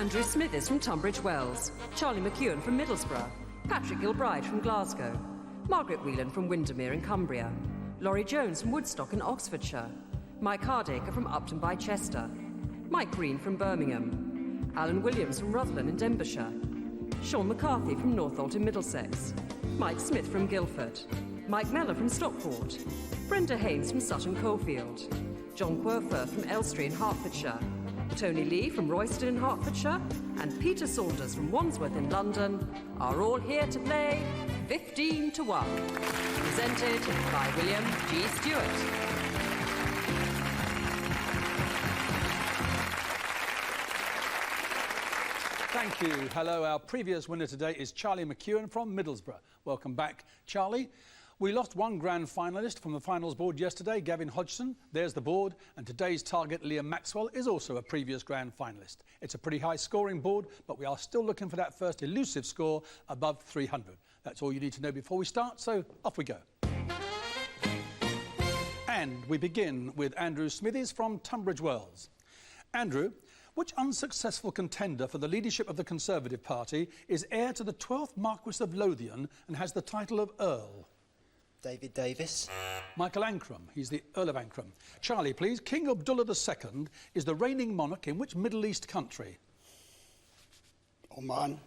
Andrew Smithers from Tunbridge Wells, Charlie McEwen from Middlesbrough, Patrick Gilbride from Glasgow, Margaret Whelan from Windermere in Cumbria, Laurie Jones from Woodstock in Oxfordshire, Mike Hardacre from Upton by Chester, Mike Green from Birmingham, Alan Williams from Rutland in Denbighshire, Sean McCarthy from Northolt in Middlesex, Mike Smith from Guildford, Mike Mellor from Stockport, Brenda Haynes from Sutton Coldfield, John Querfurth from Elstree in Hertfordshire, Tony Lee from Royston in Hertfordshire, and Peter Saunders from Wandsworth in London are all here to play 15 to 1. Presented by William G. Stewart. Thank you. Hello, our previous winner today is Charlie McEwen from Middlesbrough. Welcome back, Charlie. We lost one grand finalist from the finals board yesterday, Gavin Hodgson. There's the board, and today's target, Liam Maxwell, is also a previous grand finalist. It's a pretty high scoring board, but we are still looking for that first elusive score above 300. That's all you need to know before we start, so off we go. And we begin with Andrew Smithies from Tunbridge Wells. Andrew, which unsuccessful contender for the leadership of the Conservative Party is heir to the 12th Marquess of Lothian and has the title of Earl? David Davis. Michael Ancram. He's the Earl of Ancram. Charlie, please. King Abdullah II is the reigning monarch in which Middle East country? Oman.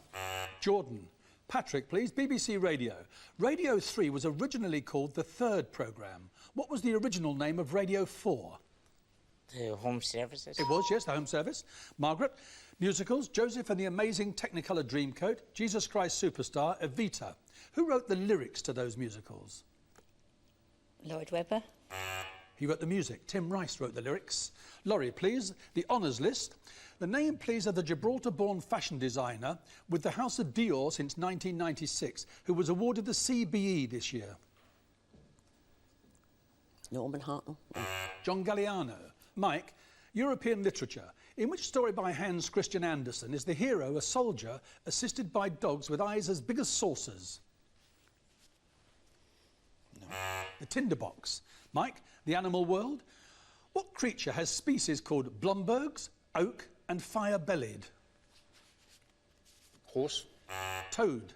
Jordan. Patrick, please. BBC Radio. Radio 3 was originally called the Third Programme. What was the original name of Radio 4? The Home Services. It was, yes, the Home Service. Margaret. Musicals, Joseph and the Amazing Technicolor Dreamcoat, Jesus Christ Superstar, Evita. Who wrote the lyrics to those musicals? Lloyd Webber. He wrote the music. Tim Rice wrote the lyrics. Laurie, please. The honours list. The name, please, of the Gibraltar-born fashion designer with the House of Dior since 1996, who was awarded the CBE this year. Norman Hartnell. John Galliano. Mike, European literature. In which story by Hans Christian Andersen is the hero a soldier assisted by dogs with eyes as big as saucers? No. The Tinderbox. Mike, The Animal World. What creature has species called Blombergs, oak and fire-bellied? Horse. Toad.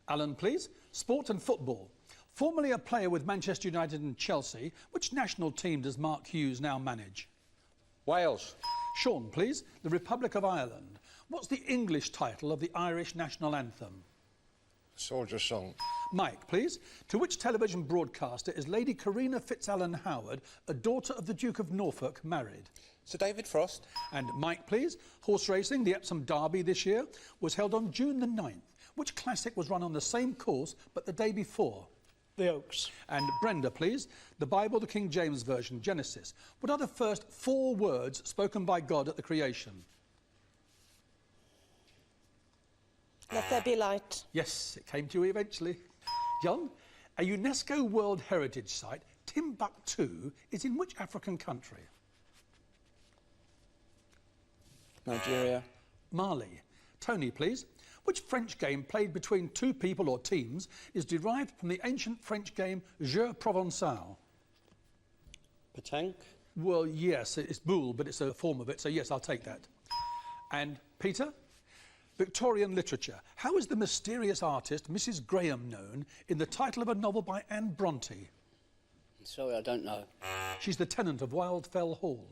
Alan, please. Sport and football. Formerly a player with Manchester United and Chelsea, which national team does Mark Hughes now manage? Wales. Sean, please. The Republic of Ireland. What's the English title of the Irish national anthem? Soldier's Song. Mike, please. To which television broadcaster is Lady Karina Fitzalan-Howard, a daughter of the Duke of Norfolk, married? Sir David Frost. And Mike, please. Horse racing, the Epsom Derby this year, was held on June the 9th. Which classic was run on the same course but the day before? The Oaks. And Brenda, please. The Bible, the King James Version, Genesis. What are the first 4 words spoken by God at the creation? Let there be light. Yes, it came to you eventually. John, a UNESCO World Heritage Site, Timbuktu, is in which African country? Nigeria. Mali. Tony, please. Which French game played between 2 people or teams is derived from the ancient French game Jeu Provençal? Petanque. Well, yes, it's boule, but it's a form of it, so yes, I'll take that. And Peter? Victorian literature. How is the mysterious artist Mrs. Graham known in the title of a novel by Anne Bronte? Sorry, I don't know. She's the tenant of Wildfell Hall.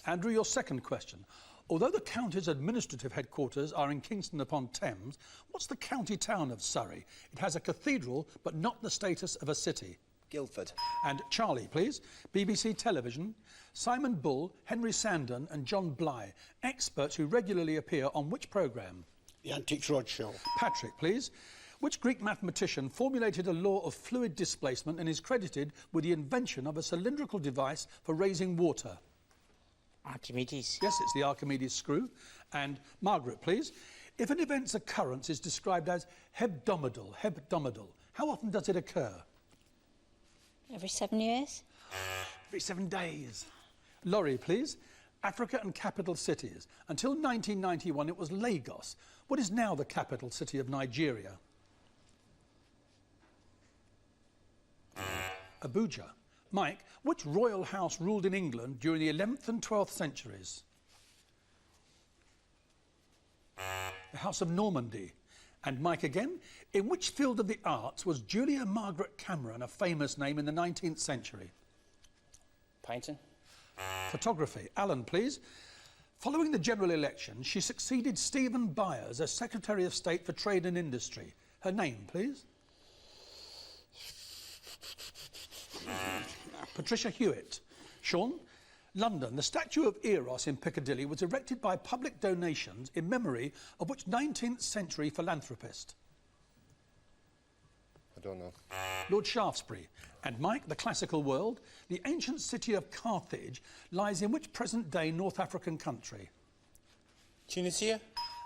Andrew, your second question. Although the county's administrative headquarters are in Kingston upon Thames, what's the county town of Surrey? It has a cathedral, but not the status of a city. Guildford. And Charlie, please. BBC Television. Simon Bull, Henry Sandon and John Bly, experts who regularly appear on which programme? The Antiques Roadshow. Patrick, please. Which Greek mathematician formulated a law of fluid displacement and is credited with the invention of a cylindrical device for raising water? Archimedes. Yes, it's the Archimedes screw. And Margaret, please. If an event's occurrence is described as hebdomadal, how often does it occur? Every 7 years. Every 7 days. Laurie, please. Africa and capital cities. Until 1991, it was Lagos. What is now the capital city of Nigeria? Abuja. Mike, which royal house ruled in England during the 11th and 12th centuries? the House of Normandy. And Mike again, in which field of the arts was Julia Margaret Cameron a famous name in the 19th century? Painting. Photography. Alan, please. Following the general election, she succeeded Stephen Byers as Secretary of State for Trade and Industry. Her name, please? Patricia Hewitt. Sean? London. The statue of Eros in Piccadilly was erected by public donations in memory of which 19th century philanthropist? I don't know. Lord Shaftesbury. And Mike, the classical world. The ancient city of Carthage lies in which present-day North African country? Tunisia.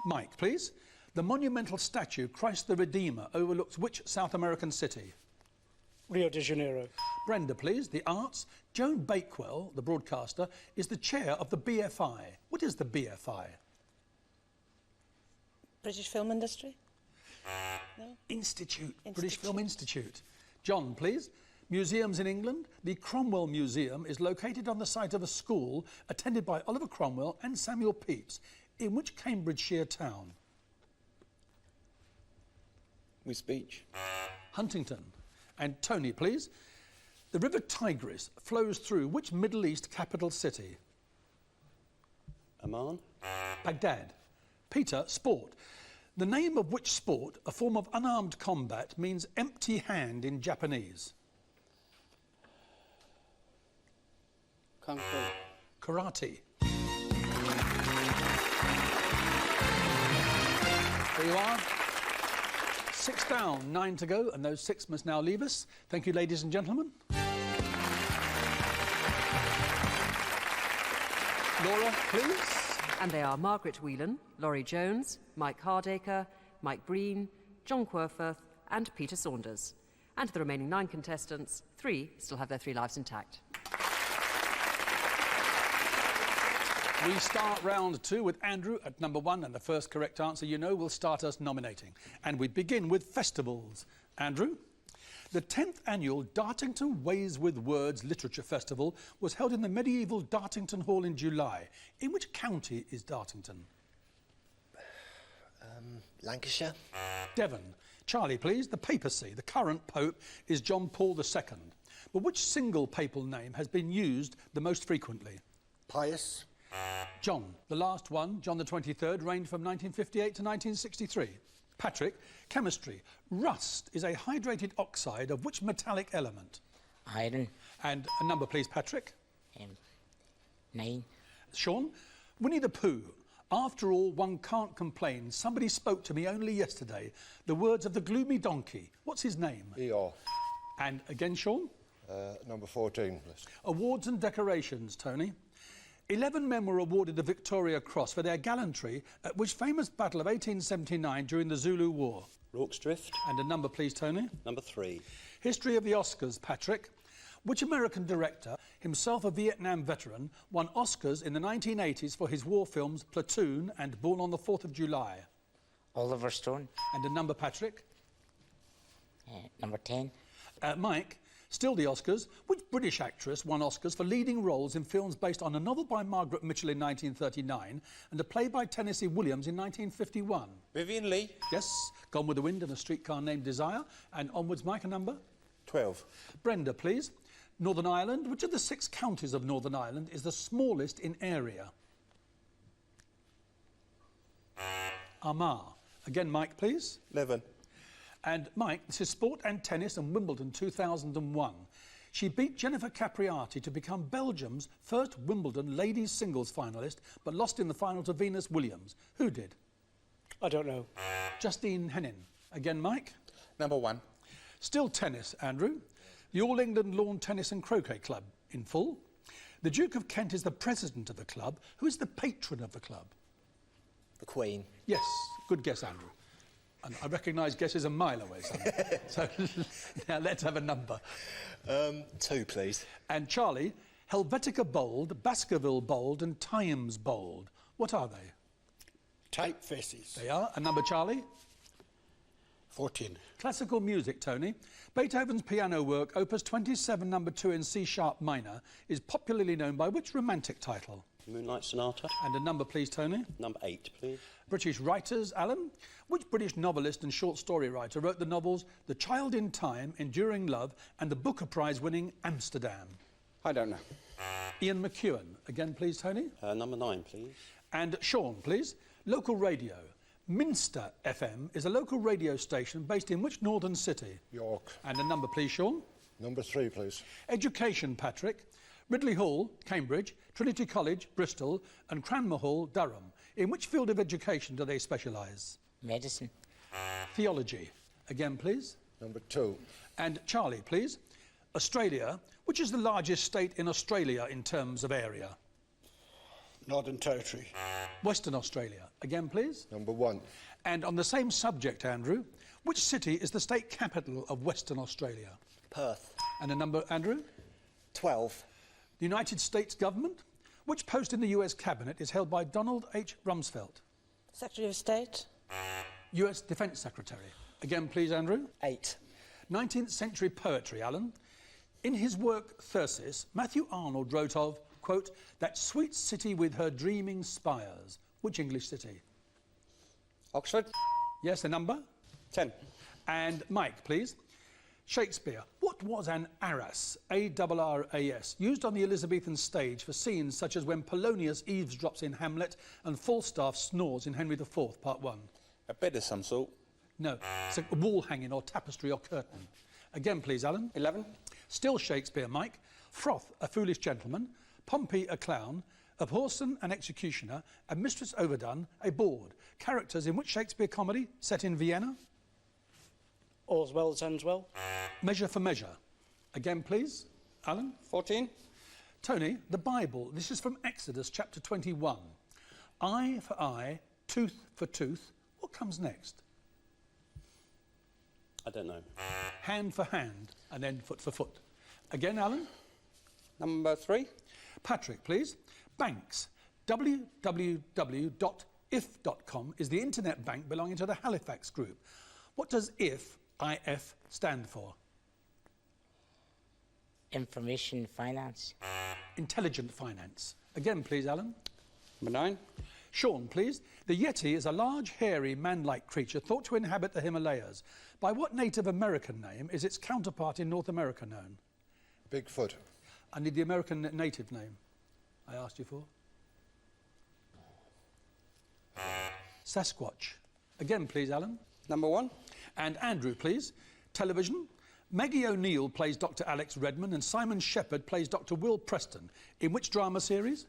Mike, please. The monumental statue, Christ the Redeemer, overlooks which South American city? Rio de Janeiro. Brenda, please. The arts. Joan Bakewell, the broadcaster, is the chair of the BFI. What is the BFI? British Film Industry. Institute. British Film Institute. John, please. Museums in England. The Cromwell Museum is located on the site of a school attended by Oliver Cromwell and Samuel Pepys. In which Cambridgeshire town? Wisbech. Huntington. And Tony, please. The River Tigris flows through which Middle East capital city? Amman. Baghdad. Peter, sport. The name of which sport, a form of unarmed combat, means empty hand in Japanese? Kung Fu. Karate. There you are. 6 down, 9 to go, and those 6 must now leave us. Thank you, ladies and gentlemen. Laura, please. And they are Margaret Whelan, Laurie Jones, Mike Hardacre, Mike Breen, John Quirforth and Peter Saunders. And the remaining 9 contestants, 3 still have their 3 lives intact. We start round 2 with Andrew at number 1, and the first correct answer, you know, will start us nominating. And we begin with festivals. Andrew? The 10th annual Dartington Ways with Words Literature Festival was held in the medieval Dartington Hall in July. In which county is Dartington? Lancashire. Devon. Charlie, please. The papacy. The current pope is John Paul II. But which single papal name has been used the most frequently? Pius. John, the last one, John the 23rd, reigned from 1958 to 1963. Patrick, chemistry. Rust is a hydrated oxide of which metallic element? Iron. And a number, please, Patrick. 9. Sean, Winnie the Pooh. After all, one can't complain. Somebody spoke to me only yesterday. The words of the gloomy donkey. What's his name? Eeyore. And again, Sean? Number 14, please. Awards and decorations, Tony. 11 men were awarded the Victoria Cross for their gallantry at which famous battle of 1879 during the Zulu War? Rorke's Drift. And a number, please, Tony. Number 3. History of the Oscars, Patrick. Which American director, himself a Vietnam veteran, won Oscars in the 1980s for his war films Platoon and Born on the 4th of July? Oliver Stone. And a number, Patrick. Number 10. Mike, still the Oscars. Which British actress won Oscars for leading roles in films based on a novel by Margaret Mitchell in 1939 and a play by Tennessee Williams in 1951? Vivian Leigh. Yes, Gone with the Wind and A Streetcar Named Desire. And onwards, Mike, a number? 12. Brenda, please. Northern Ireland. Which of the 6 counties of Northern Ireland is the smallest in area? Armagh. Again, Mike, please. 11. And Mike, this is sport and tennis and Wimbledon 2001. She beat Jennifer Capriati to become Belgium's first Wimbledon ladies singles finalist, but lost in the final to Venus Williams. Who did? I don't know. Justine Henin. Again, Mike. Number 1. Still tennis, Andrew. The All England Lawn Tennis and Croquet Club in full. The Duke of Kent is the president of the club. Who is the patron of the club? The Queen. Yes, good guess, Andrew. And I recognise guesses a mile away, son. So now let's have a number. 2, please. And Charlie, Helvetica Bold, Baskerville Bold and Times Bold. What are they? Typefaces. They are. A number, Charlie? 14. Classical music, Tony. Beethoven's piano work, Opus 27, number 2 in C-sharp minor, is popularly known by which romantic title? Moonlight Sonata. And a number, please, Tony. Number 8, please. British writers, Alan. Which British novelist and short story writer wrote the novels The Child in Time, Enduring Love, and the Booker Prize-winning Amsterdam? I don't know. Ian McEwan. Again, please, Tony. Number 9, please. And Sean, please. Local radio. Minster FM is a local radio station based in which northern city? York. And a number, please, Sean. Number 3, please. Education, Patrick. Ridley Hall, Cambridge, Trinity College, Bristol, and Cranmer Hall, Durham. In which field of education do they specialise? Medicine. Theology. Again, please. Number 2. And Charlie, please. Australia. Which is the largest state in Australia in terms of area? Northern Territory. Western Australia. Again, please. Number 1. And on the same subject, Andrew, which city is the state capital of Western Australia? Perth. And a number, Andrew? 12. The United States government. Which post in the US cabinet is held by Donald H. Rumsfeld? Secretary of State. US Defence Secretary. Again, please, Andrew. 8. 19th century poetry, Alan. In his work Thyrsis, Matthew Arnold wrote of, quote, that sweet city with her dreaming spires. Which English city? Oxford. Yes, a number? 10. And Mike, please. Shakespeare. What was an arras, A-R-R-A-S, used on the Elizabethan stage for scenes such as when Polonius eavesdrops in Hamlet and Falstaff snores in Henry IV, Part 1? A bed of some sort. No, it's a wall hanging or tapestry or curtain. Again, please, Alan. 11. Still Shakespeare, Mike. Froth, a foolish gentleman. Pompey, a clown. Abhorsen, an executioner. And Mistress Overdone, a bawd. Characters in which Shakespeare comedy set in Vienna? All's well that ends well. Measure for measure. Again, please, Alan. 14. Tony, the Bible. This is from Exodus chapter 21. Eye for eye, tooth for tooth. What comes next? I don't know. Hand for hand, and then foot for foot. Again, Alan. Number 3. Patrick, please. Banks. www.if.com is the internet bank belonging to the Halifax Group. What does IF stand for? Information finance. Intelligent finance. Again, please, Alan. Number 9. Sean, please. The Yeti is a large, hairy, man-like creature thought to inhabit the Himalayas. By what Native American name is its counterpart in North America known? Bigfoot. I need the American native name I asked you for. Sasquatch. Again, please, Alan. Number 1. And Andrew, please. Television. Maggie O'Neill plays Dr. Alex Redman and Simon Shepherd plays Dr. Will Preston. In which drama series?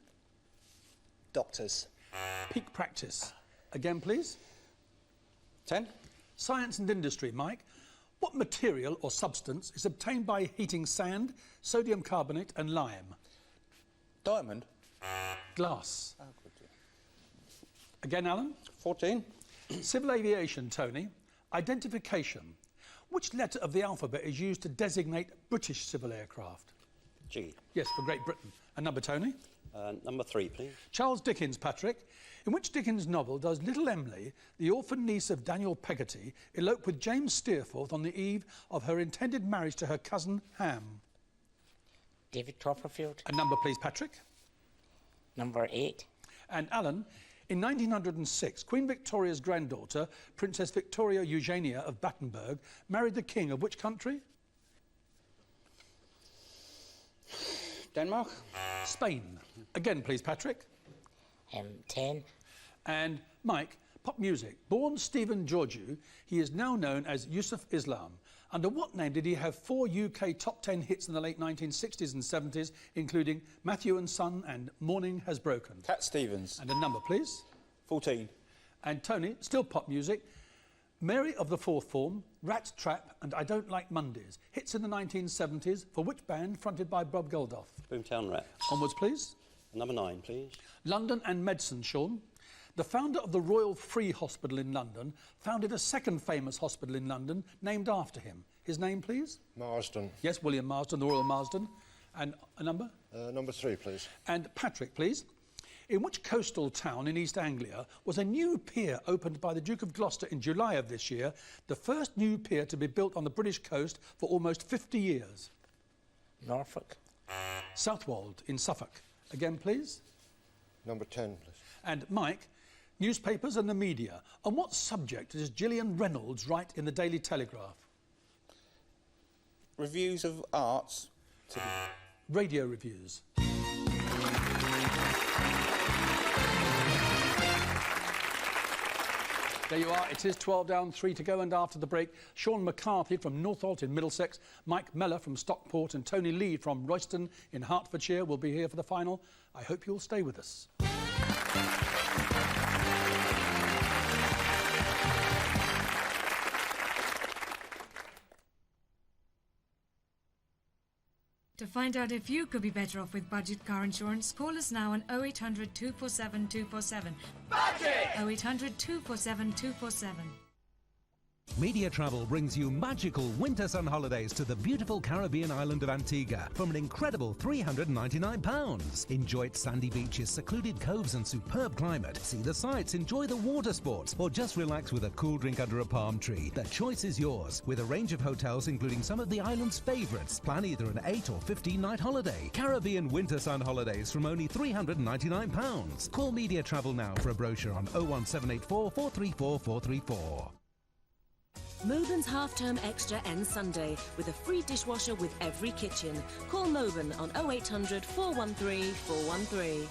Doctors. Peak Practice. Again, please. 10. Science and industry, Mike. What material or substance is obtained by heating sand, sodium carbonate and lime? Diamond. Glass. Again, Alan. 14. Civil aviation, Tony. Identification. Which letter of the alphabet is used to designate British civil aircraft? G. Yes, for Great Britain. A number, Tony. Number 3, please. Charles Dickens, Patrick. In which Dickens novel does little Emily, the orphan niece of Daniel Peggotty, elope with James Steerforth on the eve of her intended marriage to her cousin Ham? David Copperfield. A number, please, Patrick. Number 8. And Alan, in 1906, Queen Victoria's granddaughter, Princess Victoria Eugenia of Battenberg, married the king of which country? Denmark. Spain. Again, please, Patrick. 10. And Mike, pop music. Born Stephen Georgiou, he is now known as Yusuf Islam. Under what name did he have 4 UK top 10 hits in the late 1960s and 70s, including Matthew and Son and Morning Has Broken? Cat Stevens. And a number, please. 14. And Tony, still pop music. Mary of the Fourth Form, Rat Trap and I Don't Like Mondays. Hits in the 1970s for which band fronted by Bob Geldof? Boomtown Rats. Onwards, please. Number 9, please. London and medicine, Sean. The founder of the Royal Free Hospital in London founded a second famous hospital in London named after him. His name, please? Marsden. Yes, William Marsden, the Royal Marsden. And a number? Number 3, please. And Patrick, please. In which coastal town in East Anglia was a new pier opened by the Duke of Gloucester in July of this year, the first new pier to be built on the British coast for almost 50 years? Norfolk. Southwold in Suffolk. Again, please. Number 10, please. And Mike, newspapers and the media. On what subject does Gillian Reynolds write in the Daily Telegraph? Reviews of arts. Radio reviews. There you are. It is 12 down, 3 to go, and after the break, Sean McCarthy from Northolt in Middlesex, Mike Mellor from Stockport and Tony Lee from Royston in Hertfordshire will be here for the final. I hope you'll stay with us. To find out if you could be better off with budget car insurance, call us now on 0800 247 247. Budget! 0800 247 247. Media Travel brings you magical winter sun holidays to the beautiful Caribbean island of Antigua from an incredible £399. Enjoy its sandy beaches, secluded coves and superb climate. See the sights, enjoy the water sports, or just relax with a cool drink under a palm tree. The choice is yours, with a range of hotels including some of the island's favourites. Plan either an 8 or 15-night holiday. Caribbean winter sun holidays from only £399. Call Media Travel now for a brochure on 01784 434 434. Mobin's half-term extra ends Sunday with a free dishwasher with every kitchen. Call Mobin on 0800 413 413.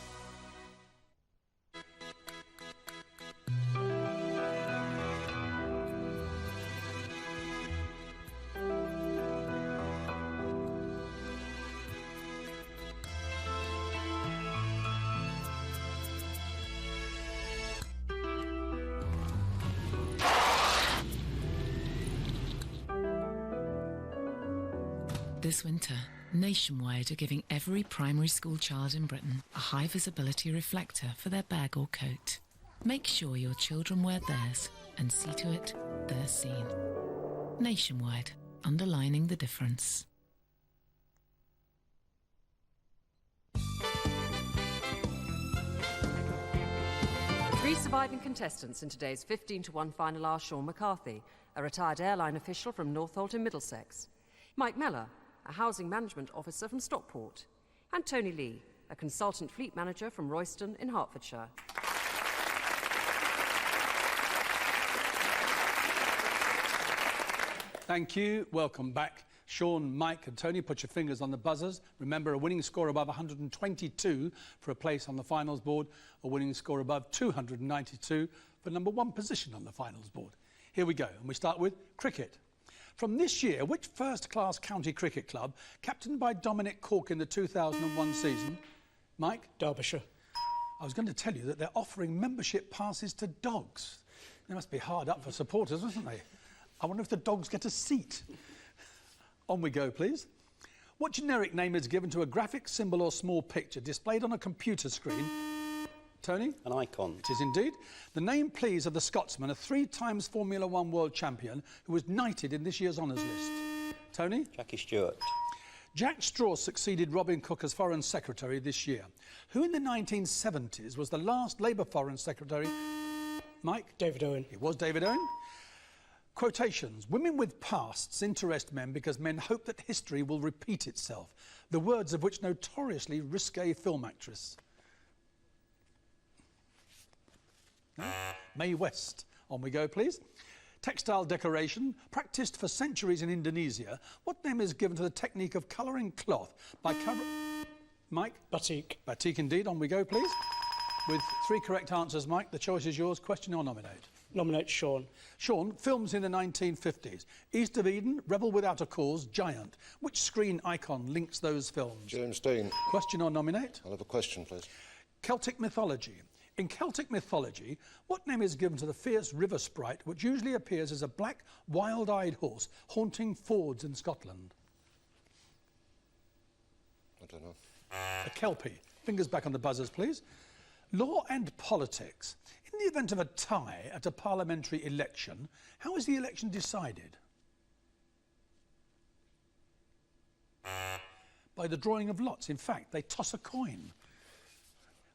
This winter, Nationwide are giving every primary school child in Britain a high visibility reflector for their bag or coat. Make sure your children wear theirs and see to it they're seen. Nationwide, underlining the difference. Three surviving contestants in today's 15-to-1 final are Sean McCarthy, a retired airline official from Northolt in Middlesex, Mike Mellor, a housing management officer from Stockport, and Tony Lee, a consultant fleet manager from Royston in Hertfordshire. Thank you. Welcome back. Sean, Mike and Tony, put your fingers on the buzzers. Remember, a winning score above 122 for a place on the finals board, a winning score above 292 for number one position on the finals board. Here we go, and we start with cricket. From this year, which first-class county cricket club, captained by Dominic Cork in the 2001 season? Mike? Derbyshire. I was going to tell you that they're offering membership passes to dogs. They must be hard up for supporters, mustn't they? I wonder if the dogs get a seat. On we go, please. What generic name is given to a graphic symbol or small picture displayed on a computer screen? Tony? An icon. It is indeed. The name, please, of the Scotsman, a 3-time Formula One world champion who was knighted in this year's honours list. Tony? Jackie Stewart. Jack Straw succeeded Robin Cook as Foreign Secretary this year. Who in the 1970s was the last Labour Foreign Secretary? Mike? David Owen. It was David Owen. Quotations. Women with pasts interest men because men hope that history will repeat itself. The words of which notoriously risque film actress? No? Mae West. On we go, please. Textile decoration, practised for centuries in Indonesia. What name is given to the technique of colouring cloth by Mike? Batik. Batik indeed. On we go, please. With 3 correct answers, Mike, the choice is yours. Question or nominate? Nominate Sean. Sean, films in the 1950s. East of Eden, Rebel Without a Cause, Giant. Which screen icon links those films? James Dean. Question or nominate? I'll have a question, please. Celtic mythology. In Celtic mythology, what name is given to the fierce river sprite which usually appears as a black, wild-eyed horse haunting fords in Scotland? I don't know. A Kelpie. Fingers back on the buzzers, please. Law and politics. In the event of a tie at a parliamentary election, how is the election decided? By the drawing of lots. In fact, they toss a coin,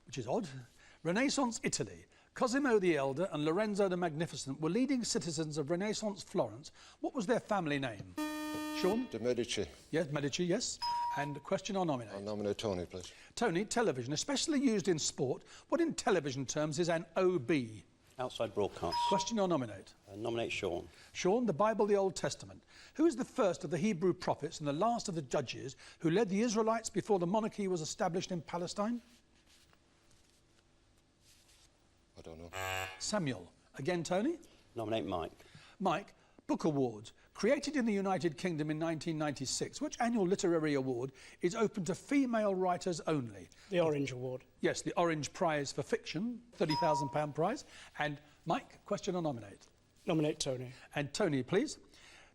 which is odd. Renaissance Italy. Cosimo the Elder and Lorenzo the Magnificent were leading citizens of Renaissance Florence. What was their family name? Sean? De Medici. Yes, Medici, yes. And question or nominate? I'll nominate Tony, please. Tony, television, especially used in sport. What in television terms is an OB? Outside broadcast. Question or nominate? Nominate Sean. Sean, the Bible, the Old Testament. Who is the first of the Hebrew prophets and the last of the judges who led the Israelites before the monarchy was established in Palestine? I don't know. Samuel. Again, Tony? Nominate Mike. Mike, Book Awards. Created in the United Kingdom in 1996, which annual literary award is open to female writers only? The Orange Award. Yes, the Orange Prize for Fiction, £30,000 prize. And Mike, question or nominate? Nominate Tony. And Tony, please.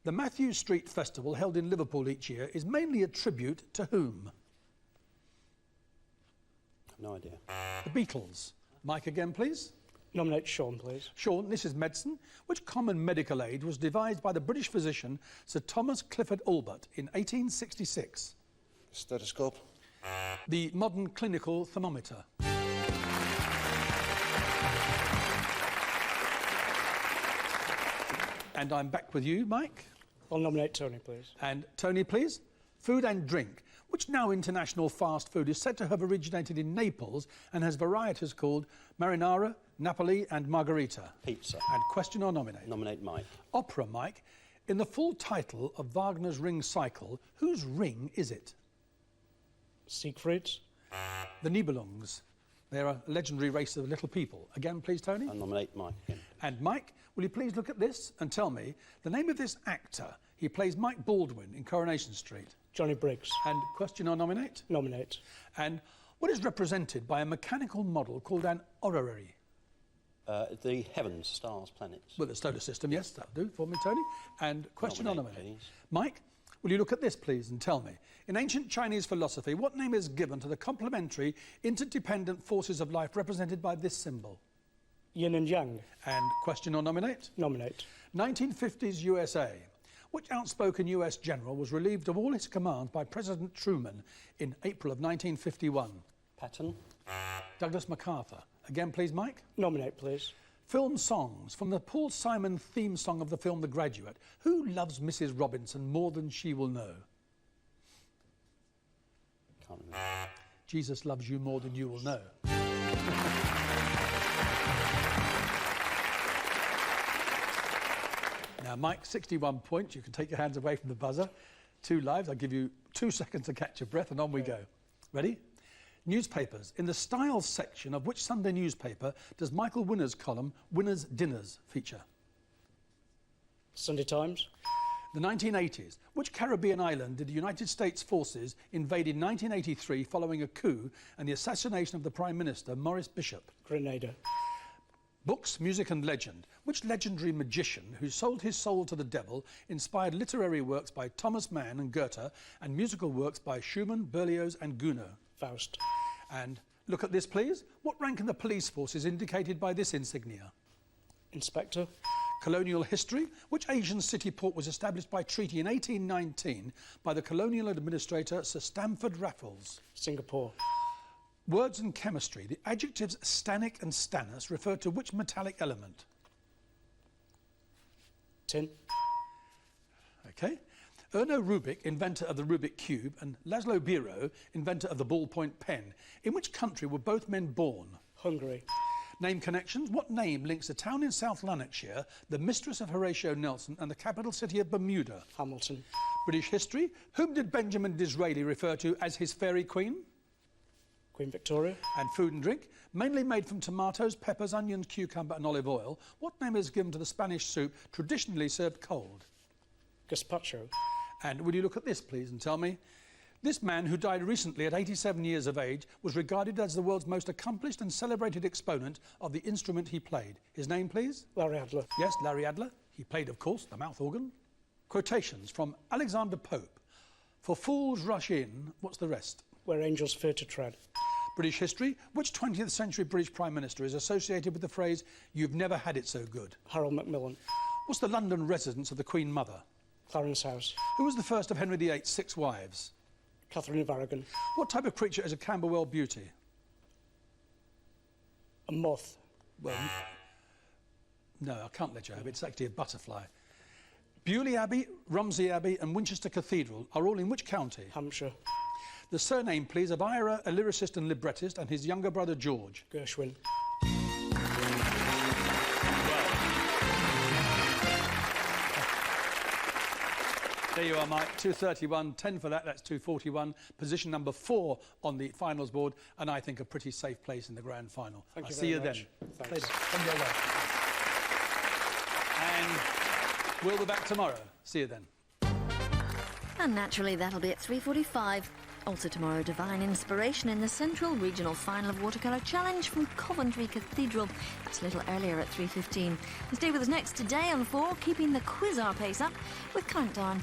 The Matthew Street Festival, held in Liverpool each year, is mainly a tribute to whom? No idea. The Beatles. Mike again, please. Nominate Sean, please. Sean, this is medicine. Which common medical aid was devised by the British physician Sir Thomas Clifford Allbutt in 1866? Stethoscope. The modern clinical thermometer. And I'm back with you, Mike. I'll nominate Tony, please. And Tony, please. Food and drink. Which now international fast food is said to have originated in Naples and has varieties called marinara, Napoli and margherita? Pizza. And question or nominate? Nominate Mike. Opera, Mike. In the full title of Wagner's Ring Cycle, whose ring is it? Siegfried's. The Nibelungs. They're a legendary race of little people. Again, please, Tony. I'll nominate Mike again. And Mike, will you please look at this and tell me the name of this actor? He plays Mike Baldwin in Coronation Street. Johnny Briggs. And question or nominate? Nominate. And what is represented by a mechanical model called an orrery? The heavens, stars, planets. Well, the solar system, yes, that'll do for me, Tony. And question or Nominate, nominate? please. Mike, will you look at this, please, and tell me, in ancient Chinese philosophy, what name is given to the complementary, interdependent forces of life represented by this symbol? Yin and Yang. And question or nominate? Nominate. 1950s USA. Which outspoken US general was relieved of all his commands by President Truman in April of 1951? Patton. Douglas MacArthur. Again, please, Mike. Nominate, please. Film songs. From the Paul Simon theme song of the film The Graduate, who loves Mrs. Robinson more than she will know? Can't remember. Jesus loves you more than you will know. Now, Mike, 61 points. You can take your hands away from the buzzer. 2 lives. I'll give you 2 seconds to catch your breath, and on we go. Ready? Newspapers. In the Styles section of which Sunday newspaper does Michael Winner's column, Winner's Dinners, feature? Sunday Times. The 1980s. Which Caribbean island did the United States forces invade in 1983 following a coup and the assassination of the Prime Minister, Maurice Bishop? Grenada. Books, music and legend. Which legendary magician who sold his soul to the devil inspired literary works by Thomas Mann and Goethe and musical works by Schumann, Berlioz and Gounod? Faust. And look at this, please. What rank in the police force is indicated by this insignia? Inspector. Colonial history. Which Asian city port was established by treaty in 1819 by the colonial administrator Sir Stamford Raffles? Singapore. Words and chemistry. The adjectives stannic and stannous refer to which metallic element? Tin. Okay. Erno Rubik, inventor of the Rubik Cube, and Laszlo Biro, inventor of the ballpoint pen. In which country were both men born? Hungary. Name connections. What name links a town in South Lanarkshire, the mistress of Horatio Nelson, and the capital city of Bermuda? Hamilton. British history. Whom did Benjamin Disraeli refer to as his fairy queen? Queen Victoria. And food and drink. Mainly made from tomatoes, peppers, onions, cucumber and olive oil. What name is given to the Spanish soup traditionally served cold? Gazpacho. And will you look at this, please, and tell me? This man, who died recently at 87 years of age, was regarded as the world's most accomplished and celebrated exponent of the instrument he played. His name, please? Larry Adler. Yes, Larry Adler. He played, of course, the mouth organ. Quotations from Alexander Pope. For fools rush in, what's the rest? Where angels fear to tread. British history. Which 20th century British Prime Minister is associated with the phrase, "You've never had it so good"? Harold Macmillan. What's the London residence of the Queen Mother? Clarence House. Who was the first of Henry VIII's 6 wives? Catherine of Aragon. What type of creature is a Camberwell beauty? A moth. Well, no, I can't let you have it. It's actually a butterfly. Beaulieu Abbey, Romsey Abbey and Winchester Cathedral are all in which county? Hampshire. The surname, please, of Ira, a lyricist and librettist, and his younger brother, George. Gershwin. There you are, Mike. 231, 10 for that. That's 241. Position number 4 on the finals board, and I think a pretty safe place in the grand final. Thank you I'll see you very much. then. Thanks. Later. On your way. And we'll be back tomorrow. See you then. And naturally, that'll be at 3:45. Also tomorrow, Divine Inspiration in the Central Regional Final of Watercolour Challenge from Coventry Cathedral. That's a little earlier at 3:15. And stay with us next today on 4, keeping the Quizar pace up with Countdown.